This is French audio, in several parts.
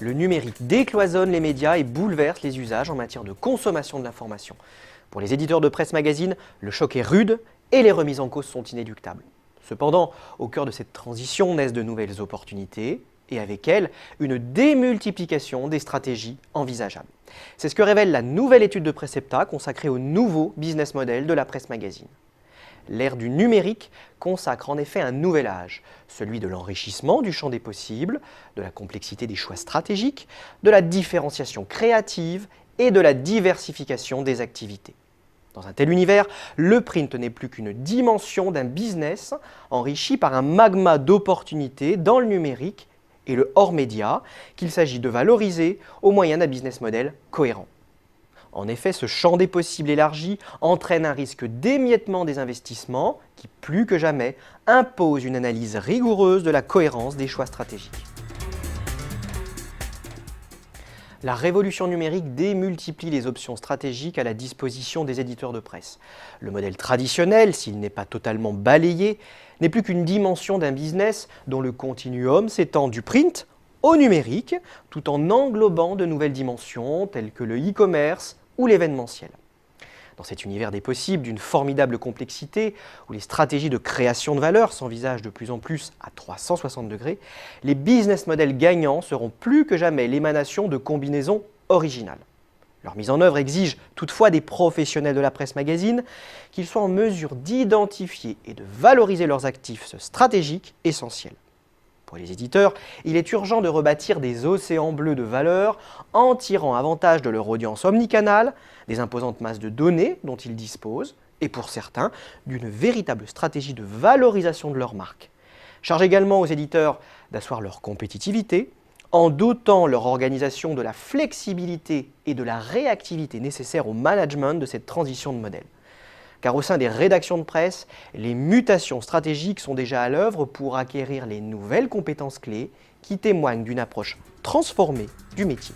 Le numérique décloisonne les médias et bouleverse les usages en matière de consommation de l'information. Pour les éditeurs de presse magazine, le choc est rude et les remises en cause sont inéluctables. Cependant, au cœur de cette transition naissent de nouvelles opportunités et avec elles, une démultiplication des stratégies envisageables. C'est ce que révèle la nouvelle étude de Precepta consacrée au nouveau business model de la presse magazine. L'ère du numérique consacre en effet un nouvel âge, celui de l'enrichissement du champ des possibles, de la complexité des choix stratégiques, de la différenciation créative et de la diversification des activités. Dans un tel univers, le print n'est plus qu'une dimension d'un business enrichi par un magma d'opportunités dans le numérique et le hors-média qu'il s'agit de valoriser au moyen d'un business model cohérent. En effet, ce champ des possibles élargi entraîne un risque d'émiettement des investissements qui, plus que jamais, impose une analyse rigoureuse de la cohérence des choix stratégiques. La révolution numérique démultiplie les options stratégiques à la disposition des éditeurs de presse. Le modèle traditionnel, s'il n'est pas totalement balayé, n'est plus qu'une dimension d'un business dont le continuum s'étend du print au numérique, tout en englobant de nouvelles dimensions telles que le e-commerce ou l'événementiel. Dans cet univers des possibles, d'une formidable complexité, où les stratégies de création de valeur s'envisagent de plus en plus à 360 degrés, les business models gagnants seront plus que jamais l'émanation de combinaisons originales. Leur mise en œuvre exige toutefois des professionnels de la presse magazine qu'ils soient en mesure d'identifier et de valoriser leurs actifs stratégiques essentiels. Pour les éditeurs, il est urgent de rebâtir des océans bleus de valeur en tirant avantage de leur audience omnicanale, des imposantes masses de données dont ils disposent, et pour certains, d'une véritable stratégie de valorisation de leur marque. Charge également aux éditeurs d'asseoir leur compétitivité en dotant leur organisation de la flexibilité et de la réactivité nécessaires au management de cette transition de modèle. Car au sein des rédactions de presse, les mutations stratégiques sont déjà à l'œuvre pour acquérir les nouvelles compétences clés qui témoignent d'une approche transformée du métier.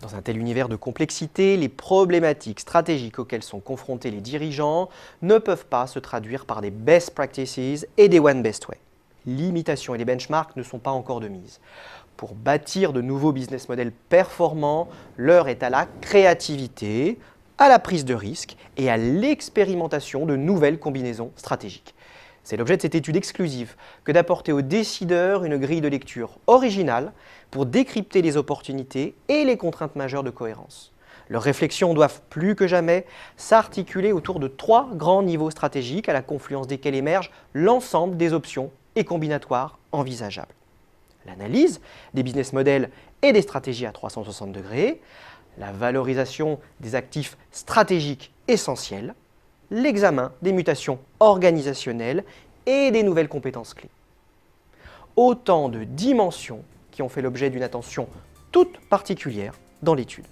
Dans un tel univers de complexité, les problématiques stratégiques auxquelles sont confrontés les dirigeants ne peuvent pas se traduire par des best practices et des one best way. L'imitation et les benchmarks ne sont pas encore de mise. Pour bâtir de nouveaux business models performants, l'heure est à la créativité, à la prise de risque et à l'expérimentation de nouvelles combinaisons stratégiques. C'est l'objet de cette étude exclusive que d'apporter aux décideurs une grille de lecture originale pour décrypter les opportunités et les contraintes majeures de cohérence. Leurs réflexions doivent plus que jamais s'articuler autour de 3 grands niveaux stratégiques à la confluence desquels émergent l'ensemble des options et combinatoires envisageables. L'analyse des business models et des stratégies à 360 degrés, la valorisation des actifs stratégiques essentiels, l'examen des mutations organisationnelles et des nouvelles compétences clés. Autant de dimensions qui ont fait l'objet d'une attention toute particulière dans l'étude.